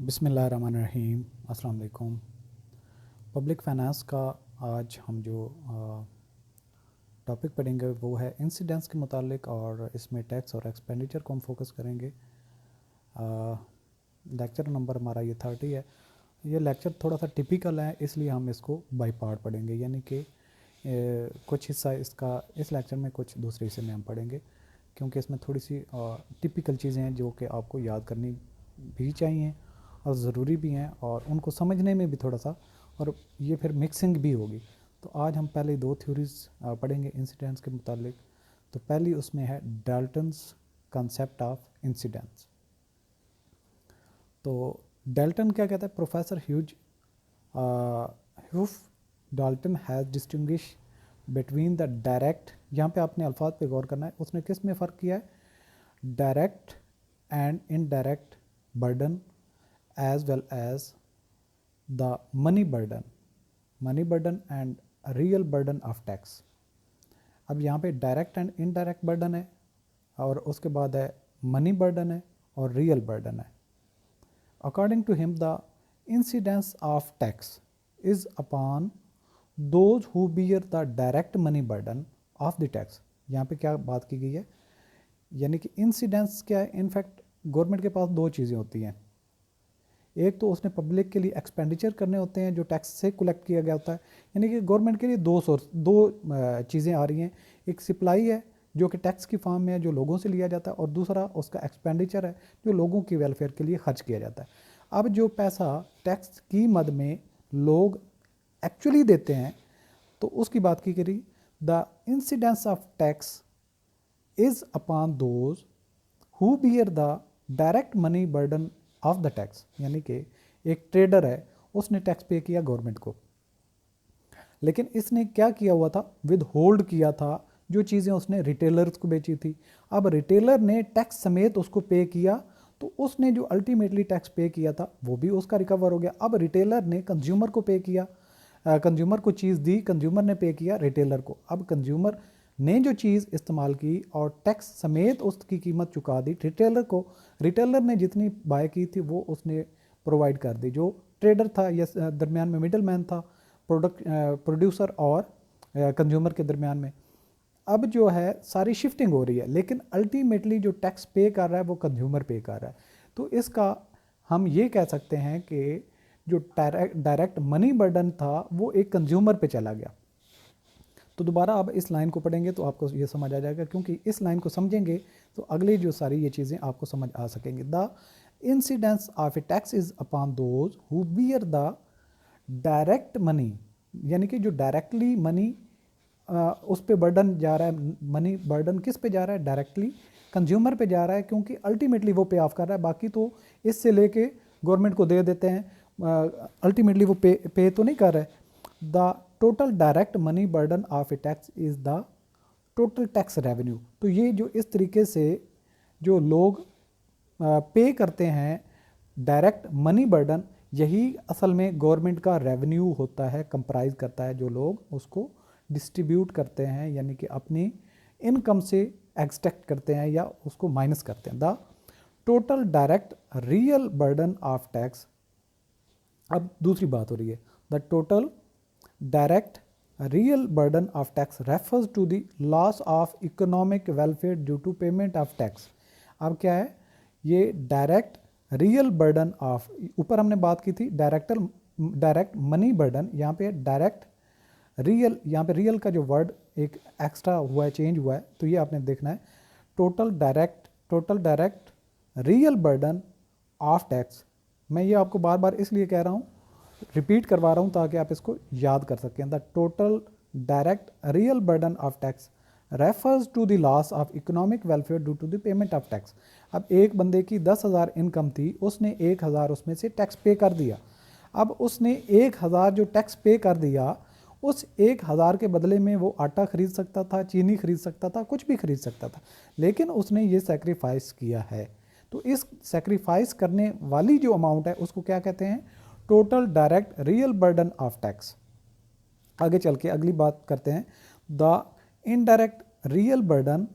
बिस्मिल्लाहिर्रहमानिर्रहीम। अस्सलाम वालेकुम। पब्लिक फ़ाइनेंस का आज हम जो टॉपिक पढ़ेंगे वो है इंसिडेंट्स के मुतालिक, और इसमें टैक्स और एक्सपेंडिचर को हम फोकस करेंगे। लेक्चर नंबर हमारा ये 30 है। ये लेक्चर थोड़ा सा टिपिकल है, इसलिए हम इसको बाई पार्ट पढ़ेंगे, यानी कि कुछ हिस्सा इसका इस लेक्चर में, कुछ दूसरे हिस्से में हम पढ़ेंगे, क्योंकि इसमें थोड़ी सी टिपिकल चीज़ें हैं जो कि आपको याद करनी भी चाहिए और ज़रूरी भी हैं, और उनको समझने में भी थोड़ा सा, और ये फिर मिक्सिंग भी होगी। तो आज हम पहले दो थ्योरीज पढ़ेंगे इंसिडेंट्स के मुतालिक। तो पहली उसमें है डाल्टन्स कंसेप्ट ऑफ इंसिडेंट्स। तो डाल्टन क्या कहता है? Professor Hugh Dalton has distinguish between the direct, यहाँ पे आपने अल्फाज पे गौर करना है, उसने किस में फ़र्क किया है? Direct and indirect burden as well as the money burden and real burden of tax। अब यहाँ पे डायरेक्ट एंड इनडायरेक्ट बर्डन है, और उसके बाद है मनी बर्डन है और रियल बर्डन है। According to him the incidence of tax is upon those who bear the direct money burden of the tax. यहाँ पे क्या बात की गई है? यानी कि इंसिडेंस क्या है? इनफैक्ट गवर्नमेंट के पास दो चीज़ें होती हैं। एक तो उसने पब्लिक के लिए एक्सपेंडिचर करने होते हैं जो टैक्स से कलेक्ट किया गया होता है, यानी कि गवर्नमेंट के लिए दो चीज़ें आ रही हैं। एक सप्लाई है जो कि टैक्स की फॉर्म में है, जो लोगों से लिया जाता है, और दूसरा उसका एक्सपेंडिचर है जो लोगों की वेलफेयर के लिए खर्च किया जाता है। अब जो पैसा टैक्स की मद में लोग एक्चुअली देते हैं, तो उसकी बात की करी। The incidence of tax is upon those who bear the direct money burden of the tax. यानी कि एक ट्रेडर है, उसने टैक्स पे किया गवर्नमेंट को, लेकिन इसने क्या किया हुआ था? विद होल्ड किया था जो चीज़ें उसने रिटेलर्स को बेची थी। अब रिटेलर ने टैक्स समेत उसको पे किया, तो उसने जो अल्टीमेटली टैक्स पे किया था वो भी उसका रिकवर हो गया। अब रिटेलर ने कंज्यूमर को पे किया, कंज्यूमर को चीज़ दी, कंज्यूमर ने पे किया रिटेलर को। अब कंज्यूमर ने जो चीज़ इस्तेमाल की और टैक्स समेत उसकी कीमत चुका दी रिटेलर को। रिटेलर ने जितनी बाय की थी वो उसने प्रोवाइड कर दी। जो ट्रेडर था या दरमियान में मिडल मैन था, प्रोड्यूसर और कंज्यूमर के दरमियान में, अब जो है सारी शिफ्टिंग हो रही है, लेकिन अल्टीमेटली जो टैक्स पे कर रहा है वो कंज्यूमर पे कर रहा है। तो इसका हम ये कह सकते हैं कि जो डायरेक्ट मनी बर्डन था वो एक कंज्यूमर पे चला गया। तो दोबारा अब इस लाइन को पढ़ेंगे तो आपको ये समझ आ जाएगा, क्योंकि इस लाइन को समझेंगे तो अगली जो सारी ये चीज़ें आपको समझ आ सकेंगे। The incidence of a tax is upon those who bear the direct money, यानी कि जो डायरेक्टली मनी उस पर बर्डन जा रहा है। मनी बर्डन किस पे जा रहा है? डायरेक्टली कंज्यूमर पे जा रहा है, क्योंकि अल्टीमेटली वो पे ऑफ कर रहा है। बाकी तो इससे लेके गवर्नमेंट को दे देते हैं, अल्टीमेटली वो पे तो नहीं कर रहा है। The total direct money burden of a tax is the total tax revenue. तो ये जो इस तरीके से जो लोग पे करते हैं डायरेक्ट मनी बर्डन, यही असल में गवर्नमेंट का रेवेन्यू होता है, कंप्राइज करता है, जो लोग उसको डिस्ट्रीब्यूट करते हैं, यानी कि अपनी इनकम से एक्सट्रैक्ट करते हैं या उसको माइनस करते हैं। The total direct real burden of tax. अब दूसरी बात हो रही है, the total direct real burden of tax refers to the loss of economic welfare due to payment of tax. अब क्या है ये डायरेक्ट रियल बर्डन ऑफ, ऊपर हमने बात की थी डायरेक्ट मनी बर्डन, यहाँ पे डायरेक्ट रियल, यहाँ पे रियल का जो वर्ड एक एक्स्ट्रा हुआ है, चेंज हुआ है, तो ये आपने देखना है। Total direct real burden of tax. मैं ये आपको बार बार इसलिए कह रहा हूँ, रिपीट करवा रहा हूँ ताकि आप इसको याद कर सकें। The total direct real burden of tax refers to the loss of economic welfare due to the payment of tax. अब एक बंदे की 10,000 इनकम थी, उसने 1,000 उसमें से टैक्स पे कर दिया। अब उसने 1,000 जो टैक्स पे कर दिया, उस 1,000 के बदले में वो आटा खरीद सकता था, चीनी खरीद सकता था, कुछ भी खरीद सकता था, लेकिन उसने ये सेक्रीफाइस किया है। तो इस सेक्रीफाइस करने वाली जो अमाउंट है उसको क्या कहते हैं? Total direct real burden of tax. आगे चल के अगली बात करते हैं। The indirect real burden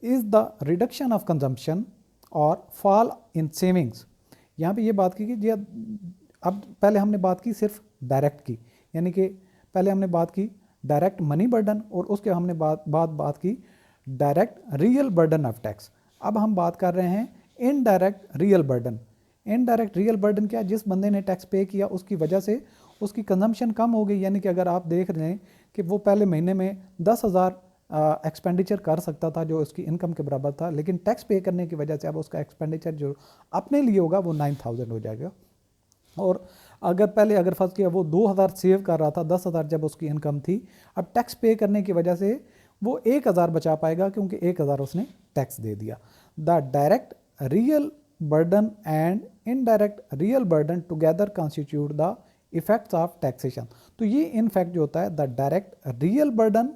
is the reduction of consumption or fall in savings. यहाँ पे ये बात की कि अब पहले हमने बात की सिर्फ डायरेक्ट की, यानी कि पहले हमने बात की डायरेक्ट मनी बर्डन और उसके हमने बात की direct real burden of tax. अब हम बात कर रहे हैं indirect real burden. Indirect real burden क्या, जिस बंदे ने टैक्स पे किया उसकी वजह से उसकी कंजम्पशन कम हो गई, यानी कि अगर आप देख रहे हैं कि वो पहले महीने में 10,000 एक्सपेंडिचर कर सकता था जो उसकी इनकम के बराबर था, लेकिन टैक्स पे करने की वजह से अब उसका एक्सपेंडिचर जो अपने लिए होगा वो 9,000 हो जाएगा। और अगर फर्ज किया वो 2,000 सेव कर रहा था, 10,000 जब उसकी इनकम थी, अब टैक्स पे करने की वजह से वो 1,000 बचा पाएगा क्योंकि 1,000 उसने टैक्स दे दिया। The direct real burden and indirect real burden together constitute the effects of taxation. तो ये इनफैक्ट जो होता है द डायरेक्ट रियल बर्डन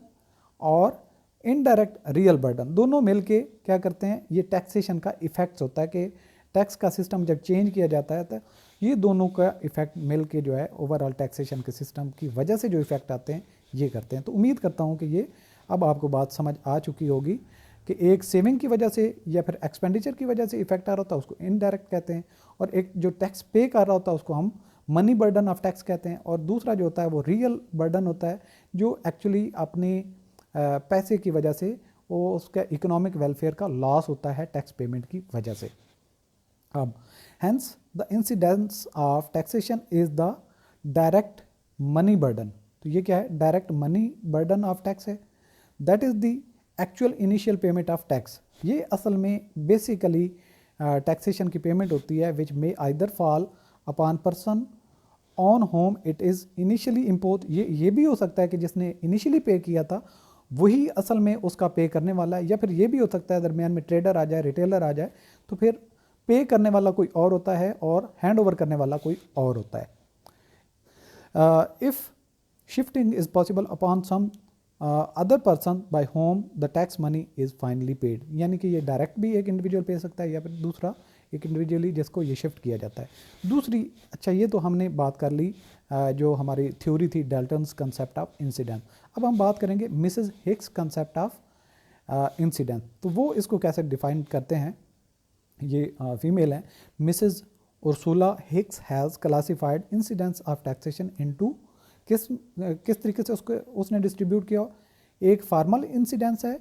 और इनडायरेक्ट रियल बर्डन दोनों मिलके क्या करते हैं, ये टैक्सेशन का इफेक्ट्स होता है कि टैक्स का सिस्टम जब चेंज किया जाता है तो ये दोनों का इफेक्ट मिलके जो है ओवरऑल टैक्सेशन के सिस्टम की वजह से जो इफेक्ट आते हैं ये करते हैं। तो उम्मीद करता हूँ कि ये अब आपको बात समझ आ चुकी होगी कि एक सेविंग की वजह से या फिर एक्सपेंडिचर की वजह से इफेक्ट आ रहा होता है उसको इनडायरेक्ट कहते हैं, और एक जो टैक्स पे कर रहा होता है उसको हम मनी बर्डन ऑफ टैक्स कहते हैं, और दूसरा जो होता है वो रियल बर्डन होता है जो एक्चुअली अपने पैसे की वजह से वो उसका इकोनॉमिक वेलफेयर का लॉस होता है टैक्स पेमेंट की वजह से। अब hence the incidence of taxation is the direct money burden. तो ये क्या है, direct money burden of tax है। That is the actual initial payment of tax. ये असल में बेसिकली टैक्सेशन की पेमेंट होती है which may either fall upon person on whom it is initially impose. ये भी हो सकता है कि जिसने इनिशियली पे किया था वही असल में उसका पे करने वाला है, या फिर ये भी हो सकता है दरमियान में ट्रेडर आ जाए, रिटेलर आ जाए, तो फिर पे करने वाला कोई और होता है और हैंड ओवर करने वाला कोई और होता है। If shifting is possible upon some other person by whom the tax money is finally paid, यानी कि ये डायरेक्ट भी एक इंडिविजुअल पे सकता है या फिर दूसरा एक इंडिविजुअली जिसको ये शिफ्ट किया जाता है। दूसरी, अच्छा ये तो हमने बात कर ली जो हमारी थ्योरी थी डाल्टन्स कंसेप्ट ऑफ इंसिडेंट। अब हम बात करेंगे Mrs Hicks concept of incident. तो वो इसको कैसे डिफाइन करते हैं, ये फीमेल हैं, Mrs Ursula Hicks has classified incidents of taxation into, किस तरीके से उसको उसने डिस्ट्रीब्यूट किया। एक फॉर्मल इंसिडेंस है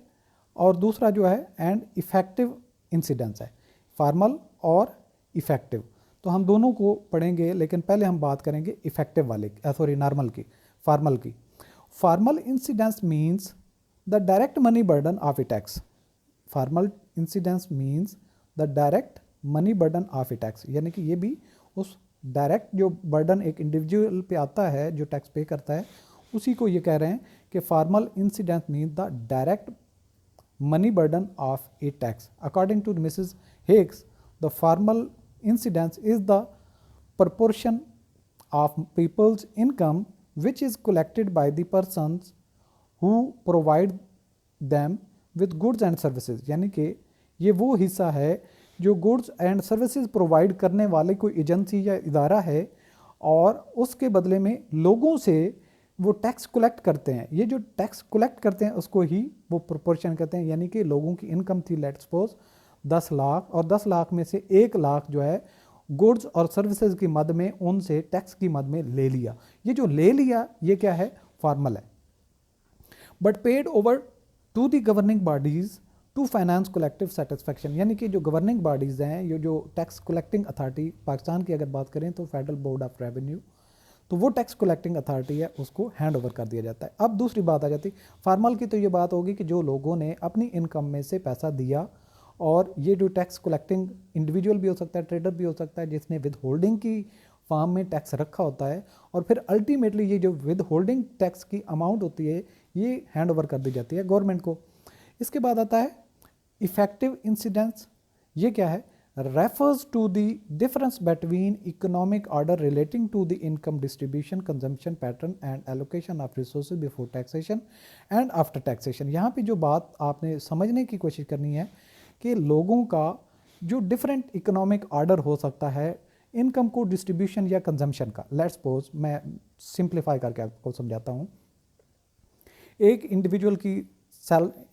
और दूसरा जो है एंड इफेक्टिव इंसिडेंस है, फॉर्मल और इफेक्टिव। तो हम दोनों को पढ़ेंगे, लेकिन पहले हम बात करेंगे इफेक्टिव वाले नॉर्मल की, फॉर्मल की। Formal incidence means the direct money burden of a tax. Formal incidence means the direct money burden of a tax, यानी कि ये भी उस डायरेक्ट जो बर्डन एक इंडिविजुअल पे आता है जो टैक्स पे करता है उसी को ये कह रहे हैं कि formal incidence means the direct money burden of a tax. According to Mrs. Hicks, the formal incidence is the proportion of people's income which is collected by the persons who provide them with goods and services। यानी कि ये वो हिस्सा है जो goods and services provide करने वाले कोई एजेंसी या इदारा है और उसके बदले में लोगों से वो टैक्स कलेक्ट करते हैं। ये जो टैक्स कलेक्ट करते हैं उसको ही वो प्रोपोर्शन कहते हैं, यानी कि लोगों की इनकम थी लेट्स सपोज 10 लाख और 10 लाख में से 1 लाख जो है गुड्स और सर्विसेज की मद में उनसे टैक्स की मद में ले लिया। ये जो ले लिया ये क्या है, फॉर्मल है। But paid over to the governing bodies to finance collective satisfaction, यानी कि जो गवर्निंग बॉडीज़ हैं, ये जो टैक्स कलेक्टिंग अथॉरिटी पाकिस्तान की अगर बात करें तो फेडरल बोर्ड ऑफ रेवेन्यू, तो वो टैक्स कलेक्टिंग अथॉरिटी है उसको हैंड ओवर कर दिया जाता है। अब दूसरी बात आ जाती है फार्मल की, तो ये बात होगी कि जो लोगों ने अपनी इनकम में से पैसा दिया, और ये जो टैक्स कलेक्टिंग इंडिविजुअल भी हो सकता है, ट्रेडर भी हो सकता है जिसने विद होल्डिंग की फॉर्म में टैक्स रखा होता है, और फिर अल्टीमेटली ये जो विद होल्डिंग टैक्स की अमाउंट होती है ये हैंड ओवर कर दी जाती है गवर्नमेंट को। इसके बाद आता है इफेक्टिव इंसिडेंस। ये क्या है, refers to the difference between economic order relating to the income distribution, consumption pattern and allocation of resources before taxation and after taxation। यहाँ पे जो बात आपने समझने की कोशिश करनी है कि लोगों का जो डिफरेंट इकोनॉमिक ऑर्डर हो सकता है इनकम को डिस्ट्रीब्यूशन या कंजम्पशन का। लेट्स सपोज मैं सिंप्लीफाई करके आपको समझाता हूँ। एक इंडिविजुअल की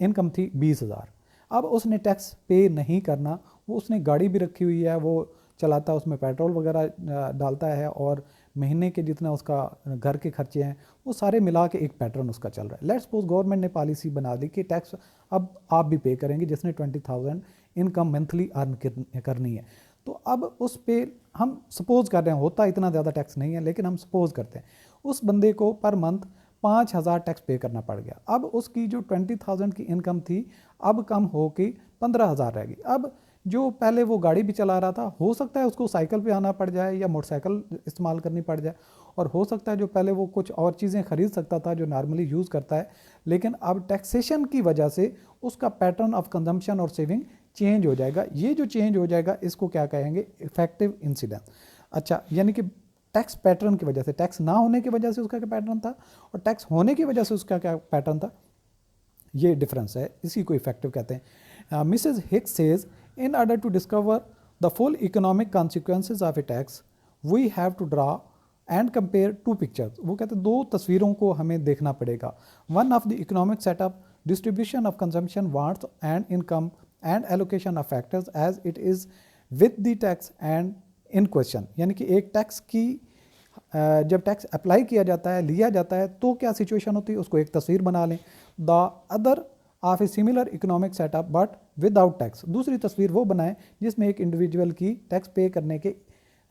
इनकम थी 20,000, अब उसने टैक्स पे नहीं करना, वो उसने गाड़ी भी रखी हुई है, वो चलाता है, उसमें पेट्रोल वगैरह डालता है, और महीने के जितना उसका घर के खर्चे हैं वो सारे मिला के एक पैटर्न उसका चल रहा है। लेट्स सपोज गवर्नमेंट ने पॉलिसी बना दी कि टैक्स अब आप भी पे करेंगे जिसने 20,000 इनकम मंथली अर्न करनी है। तो अब उस पे हम सपोज कर रहे हैं, होता इतना ज़्यादा टैक्स नहीं है लेकिन हम सपोज करते हैं उस बंदे को पर मंथ 5,000 टैक्स पे करना पड़ गया। अब उसकी जो 20,000 की इनकम थी अब कम हो के 15,000 रह गई। अब जो पहले वो गाड़ी भी चला रहा था, हो सकता है उसको साइकिल पे आना पड़ जाए या मोटरसाइकिल इस्तेमाल करनी पड़ जाए, और हो सकता है जो पहले वो कुछ और चीज़ें खरीद सकता था जो नॉर्मली यूज़ करता है, लेकिन अब टैक्सेशन की वजह से उसका पैटर्न ऑफ कंजम्पशन और सेविंग चेंज हो जाएगा। ये जो चेंज हो जाएगा इसको क्या कहेंगे, इफेक्टिव इंसिडेंस। अच्छा, यानी कि टैक्स पैटर्न की वजह से, टैक्स ना होने की वजह से उसका क्या पैटर्न था और टैक्स होने की वजह से उसका क्या पैटर्न था, ये डिफरेंस है, इसी को इफेक्टिव कहते हैं। Mrs Hicks says in order to discover the full economic consequences of a tax we have to draw and compare two pictures. वो कहते हैं दो तस्वीरों को हमें देखना पड़ेगा। One of the economic setup, distribution of consumption, wants and income and allocation of factors as it is with the tax and in question. यानी कि एक टैक्स की जब टैक्स अप्लाई किया जाता है, लिया जाता है, तो क्या सिचुएशन होती है उसको एक तस्वीर बना लें। The other of a similar economic setup but without tax. दूसरी तस्वीर वो बनाएं जिसमें एक इंडिविजुअल की टैक्स पे करने के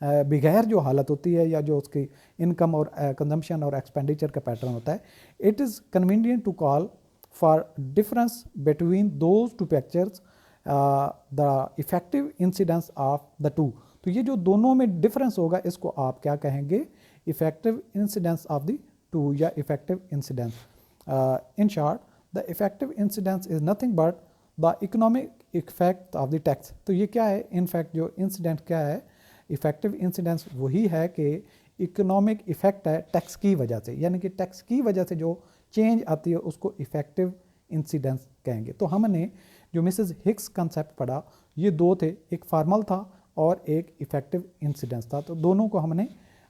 बगैर जो हालत होती है या जो उसकी इनकम और कंजम्पशन और एक्सपेंडिचर का पैटर्न होता है। It is convenient to call for difference between those two pictures the effective incidence of the two. तो ये जो दोनों में डिफरेंस होगा इसको आप क्या कहेंगे, effective incidence of the two या effective incidence. In short the effective incidence is nothing but the economic effect of the tax. तो ये क्या है, इनफैक्ट जो इंसिडेंट क्या है, इफेक्टिव इंसिडेंस वही है कि इकोनॉमिक इफेक्ट है टैक्स की वजह से, यानी कि टैक्स की वजह से जो चेंज आती है उसको इफेक्टिव इंसिडेंस कहेंगे। तो हमने जो मिसेस हिक्स कंसेप्ट पढ़ा ये दो थे, एक फॉर्मल था और एक इफेक्टिव इंसिडेंस था। तो दोनों को हमने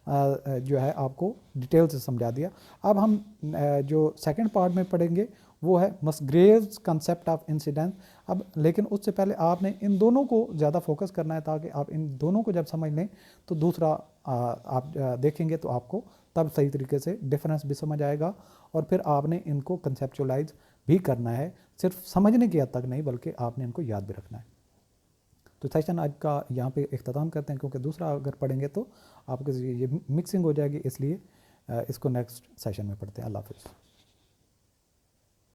जो है आपको डिटेल से समझा दिया। अब हम जो सेकंड पार्ट में पढ़ेंगे वो है मसग्रेव्स कंसेप्ट ऑफ इंसिडेंस। अब लेकिन उससे पहले आपने इन दोनों को ज़्यादा फोकस करना है ताकि आप इन दोनों को जब समझ लें तो दूसरा आप देखेंगे तो आपको तब सही तरीके से डिफरेंस भी समझ आएगा और फिर आपने इनको कंसेप्चुलाइज भी करना है, सिर्फ समझने की हद तक नहीं बल्कि आपने इनको याद भी रखना है। तो सेशन आज का यहाँ पे इख्तिताम करते हैं क्योंकि दूसरा अगर पढ़ेंगे तो आपके ये मिक्सिंग हो जाएगी, इसलिए इसको नेक्स्ट सेशन में पढ़ते हैं। अल्लाह हाफ़िज़।